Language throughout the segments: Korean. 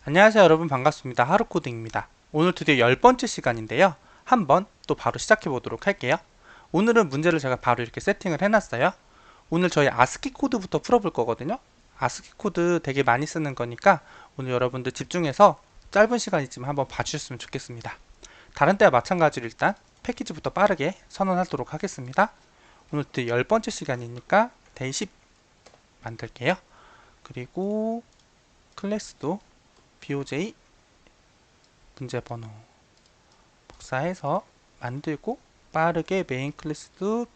안녕하세요 여러분, 반갑습니다. 하루코드입니다. 오늘 드디어 10번째 시간인데요. 한번 또 바로 시작해 보도록 할게요. 오늘은 문제를 제가 바로 이렇게 세팅을 해놨어요. 오늘 저희 아스키 코드부터 풀어볼 거거든요. 아스키 코드 되게 많이 쓰는 거니까 오늘 여러분들 집중해서 짧은 시간이지만 한번 봐주셨으면 좋겠습니다. 다른 때와 마찬가지로 일단 패키지부터 빠르게 선언하도록 하겠습니다. 오늘 드디어 10번째 시간이니까 데이 10 만들게요. 그리고 클래스도 BOJ 문제번호 복사해서 만들고 빠르게 메인 클래스도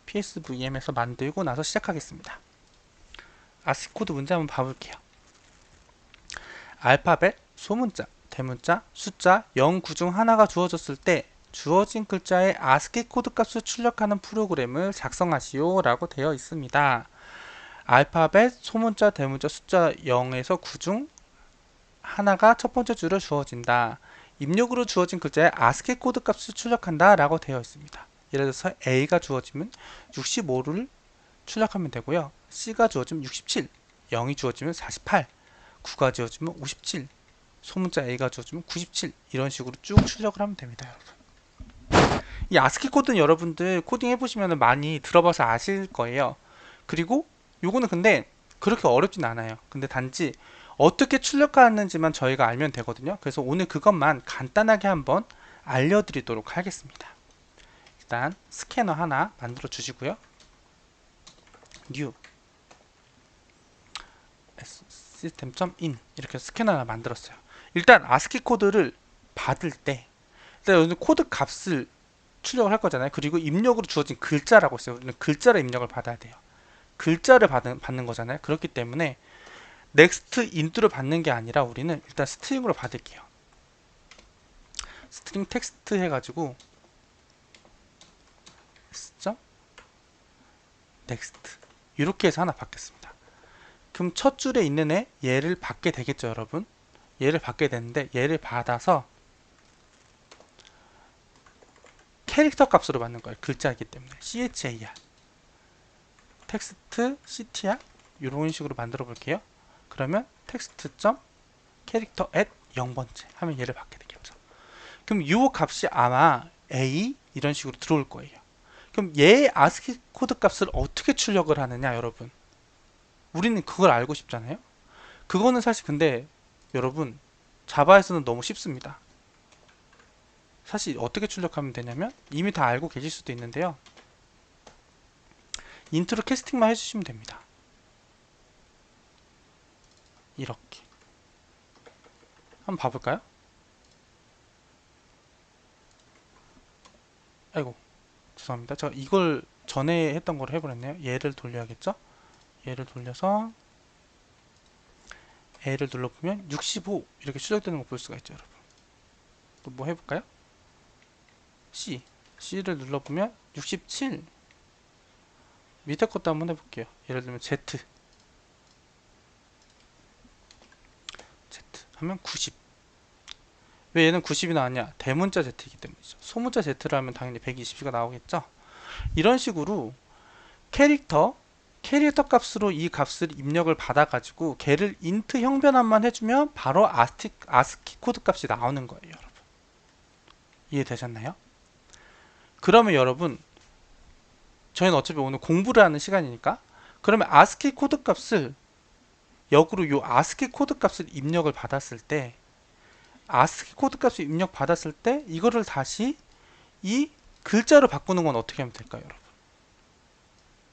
PSVM에서 만들고 나서 시작하겠습니다. 아스키 코드 문제 한번 봐볼게요. 알파벳, 소문자, 대문자, 숫자 0, 9 중 하나가 주어졌을 때 주어진 글자의 아스키 코드 값을 출력하는 프로그램을 작성하시오 라고 되어 있습니다. 알파벳, 소문자, 대문자, 숫자 0에서 9 중 하나가 첫 번째 줄에 주어진다. 입력으로 주어진 글자의 아스키 코드 값을 출력한다 라고 되어 있습니다. 예를 들어서 A가 주어지면 65를 출력하면 되고요. C가 주어지면 67, 0이 주어지면 48, 9가 주어지면 57, 소문자 A가 주어지면 97, 이런 식으로 쭉 출력을 하면 됩니다. 여러분, 이 아스키 코드는 여러분들 코딩 해보시면 많이 들어봐서 아실 거예요. 그리고 요거는 근데 그렇게 어렵진 않아요. 근데 단지 어떻게 출력하는지만 저희가 알면 되거든요. 그래서 오늘 그것만 간단하게 한번 알려드리도록 하겠습니다. 일단 스캐너 하나 만들어 주시고요. new system.in 이렇게 스캐너 하나 만들었어요. 일단 아스키 코드를 받을 때 일단 여기서 코드 값을 출력을 할 거잖아요. 그리고 입력으로 주어진 글자라고 있어요. 우리는 글자를 입력을 받아야 돼요. 글자를 받는 거잖아요. 그렇기 때문에 넥스트 인트로 받는 게 아니라 우리는 일단 스트링으로 받을게요. 스트링 텍스트 해가지고 넥스트 이렇게 해서 하나 받겠습니다. 그럼 첫 줄에 있는 애 얘를 받게 되겠죠, 여러분. 얘를 받게 되는데 얘를 받아서 캐릭터 값으로 받는 거예요. 글자이기 때문에 char 텍스트 ctr 이런 식으로 만들어 볼게요. 그러면 텍스트 점 캐릭터 at 0번째 하면 얘를 받게 되겠죠. 그럼 이 값이 아마 a 이런 식으로 들어올 거예요. 그럼 얘의 아스키 코드 값을 어떻게 출력을 하느냐, 여러분. 우리는 그걸 알고 싶잖아요. 그거는 사실 근데 여러분 자바에서는 너무 쉽습니다. 사실 어떻게 출력하면 되냐면 이미 다 알고 계실 수도 있는데요. 인트로 캐스팅만 해주시면 됩니다. 이렇게 한번 봐볼까요? 아이고 죄송합니다. 제가 이걸 전에 했던 걸 해버렸네요. 얘를 돌려야겠죠? 얘를 돌려서 A를 눌러보면 65 이렇게 출력되는 거 볼 수가 있죠, 여러분. 또 뭐 해볼까요? C를 눌러보면 67 밑에 것도 한번 해볼게요. 예를 들면 Z 하면 90. 왜 얘는 90이 나왔냐? 대문자 Z이기 때문이죠. 소문자 Z를 하면 당연히 120가 나오겠죠. 이런 식으로 캐릭터 값으로 이 값을 입력을 받아가지고 걔를 인트 형변환만 해주면 바로 아스키 코드 값이 나오는 거예요, 여러분. 이해되셨나요? 그러면 여러분 저희는 어차피 오늘 공부를 하는 시간이니까 그러면 아스키 코드 값을 역으로 요 아스키 코드 값을 입력을 받았을 때 아스키 코드 값을 입력 받았을 때 이거를 다시 이 글자로 바꾸는 건 어떻게 하면 될까요, 여러분?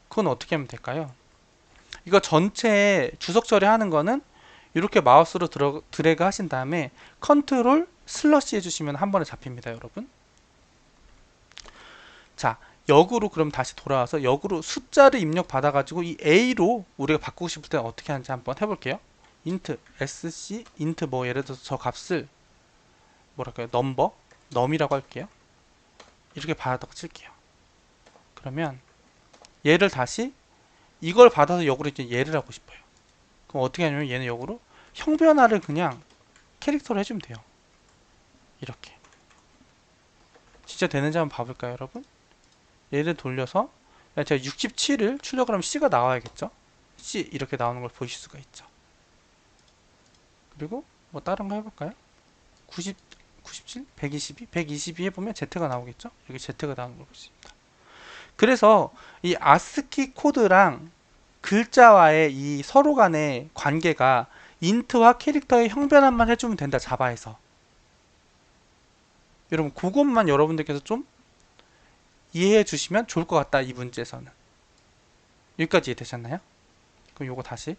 그건 어떻게 하면 될까요? 이거 전체 주석 처리하는 거는 이렇게 마우스로 드래그 하신 다음에 컨트롤 슬러시 해주시면 한 번에 잡힙니다, 여러분. 자, 역으로 그럼 다시 돌아와서 역으로 숫자를 입력 받아가지고 이 A로 우리가 바꾸고 싶을 때 어떻게 하는지 한번 해볼게요. int sc int 뭐 예를 들어서 저 값을 뭐랄까요, num이라고 할게요. 이렇게 받아다가 칠게요. 그러면 얘를 다시 이걸 받아서 역으로 이제 얘를 하고 싶어요. 그럼 어떻게 하냐면 얘는 역으로 형변화를 그냥 캐릭터로 해주면 돼요. 이렇게 진짜 되는지 한번 봐볼까요, 여러분? 얘를 돌려서 제가 67을 출력을 하면 C가 나와야겠죠? C 이렇게 나오는 걸 보실 수가 있죠. 그리고 뭐 다른 거 해볼까요? 90, 97, 122, 122 해보면 Z가 나오겠죠? 여기 Z가 나오는 걸 볼 수 있습니다. 그래서 이 아스키 코드랑 글자와의 이 서로 간의 관계가 인트와 캐릭터의 형변환만 해주면 된다, 자바에서. 여러분, 그것만 여러분들께서 좀 이해해 주시면 좋을 것 같다, 이 문제에서는. 여기까지 이해되셨나요? 그럼 요거 다시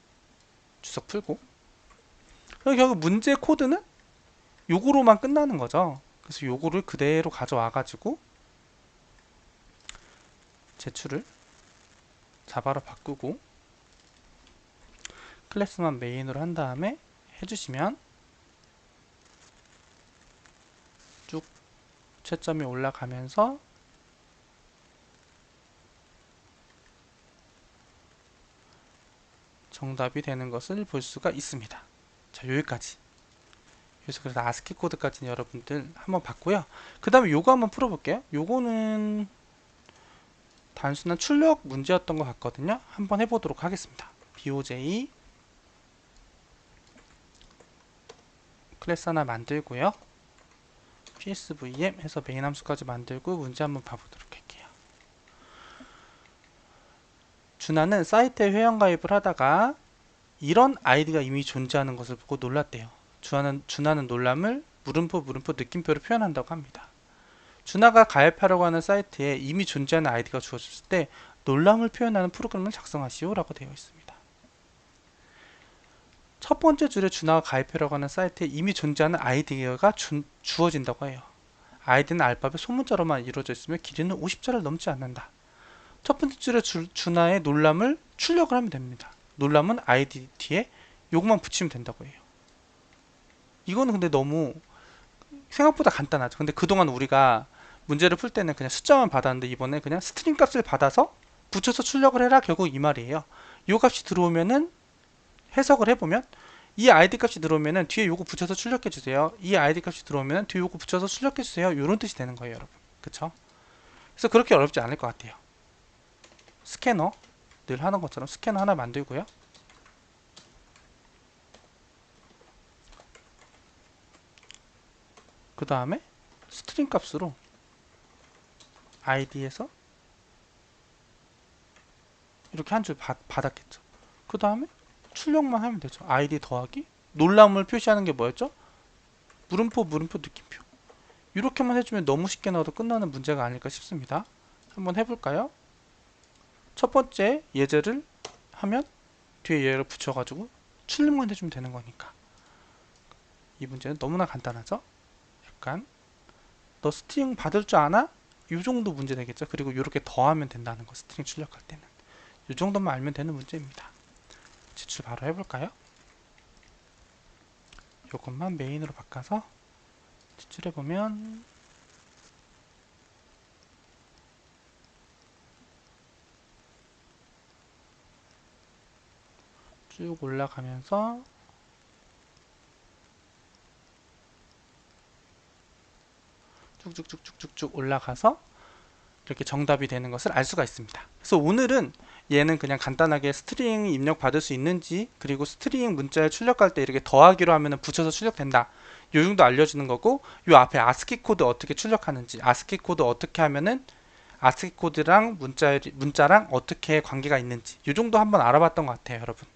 주석 풀고. 그럼 결국 문제 코드는 요거로만 끝나는 거죠. 그래서 요거를 그대로 가져와 가지고 제출을 자바로 바꾸고 클래스만 메인으로 한 다음에 해주시면 쭉 채점이 올라가면서 정답이 되는 것을 볼 수가 있습니다. 자, 여기까지. 그래서 아스키 코드까지는 여러분들 한번 봤고요. 그 다음에 요거 한번 풀어볼게요. 요거는 단순한 출력 문제였던 것 같거든요. 한번 해보도록 하겠습니다. BOJ 클래스 하나 만들고요. PSVM 해서 메인 함수까지 만들고 문제 한번 봐보도록 할게요. 준하는 사이트에 회원가입을 하다가 이런 아이디가 이미 존재하는 것을 보고 놀랐대요. 준하는 놀람을 물음표 느낌표로 표현한다고 합니다. 준하가 가입하려고 하는 사이트에 이미 존재하는 아이디가 주어졌을 때 놀람을 표현하는 프로그램을 작성하시오 라고 되어 있습니다. 첫 번째 줄에 준하가 가입하려고 하는 사이트에 이미 존재하는 아이디가 주어진다고 해요. 아이디는 알파벳 소문자로만 이루어져 있으며 길이는 50자를 넘지 않는다. 첫 번째 줄에 준하의 놀람을 출력을 하면 됩니다. 놀람은 아이디 뒤에 요것만 붙이면 된다고 해요. 이거는 근데 너무 생각보다 간단하죠. 근데 그동안 우리가 문제를 풀 때는 그냥 숫자만 받았는데 이번에 그냥 스트링 값을 받아서 붙여서 출력을 해라, 결국 이 말이에요. 요 값이 들어오면은 해석을 해보면 이 아이디 값이 들어오면은 뒤에 요거 붙여서 출력해 주세요. 이 아이디 값이 들어오면은 뒤에 요거 붙여서 출력해 주세요. 요런 뜻이 되는 거예요, 여러분. 그쵸? 그래서 그렇게 어렵지 않을 것 같아요. 스캐너 늘 하는 것처럼 스캐너 하나 만들고요. 그 다음에 스트링 값으로 아이디에서 이렇게 한 줄 받았겠죠. 그 다음에 출력만 하면 되죠. 아이디 더하기 놀람을 표시하는 게 뭐였죠? 물음표 느낌표. 이렇게만 해주면 너무 쉽게 나와도 끝나는 문제가 아닐까 싶습니다. 한번 해볼까요? 첫 번째 예제를 하면 뒤에 얘를 붙여가지고 출력만 해주면 되는 거니까. 이 문제는 너무나 간단하죠? 약간 너 스트링 받을 줄 아나? 이 정도 문제 되겠죠? 그리고 이렇게 더하면 된다는 거, 스트링 출력할 때는. 이 정도만 알면 되는 문제입니다. 제출 바로 해볼까요? 이것만 메인으로 바꿔서 제출해보면 쭉 올라가면서 쭉쭉쭉쭉쭉 올라가서 이렇게 정답이 되는 것을 알 수가 있습니다. 그래서 오늘은 얘는 그냥 간단하게 스트링 입력 받을 수 있는지, 그리고 스트링 문자에 출력할 때 이렇게 더하기로 하면 붙여서 출력된다, 요 정도 알려주는 거고, 요 앞에 아스키 코드 어떻게 출력하는지, 아스키 코드 어떻게 하면은 아스키 코드랑 문자랑 어떻게 관계가 있는지, 요 정도 한번 알아봤던 것 같아요, 여러분.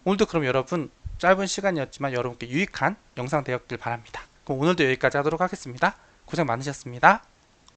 오늘도 그럼 여러분 짧은 시간이었지만 여러분께 유익한 영상 되었길 바랍니다. 그럼 오늘도 여기까지 하도록 하겠습니다. 고생 많으셨습니다.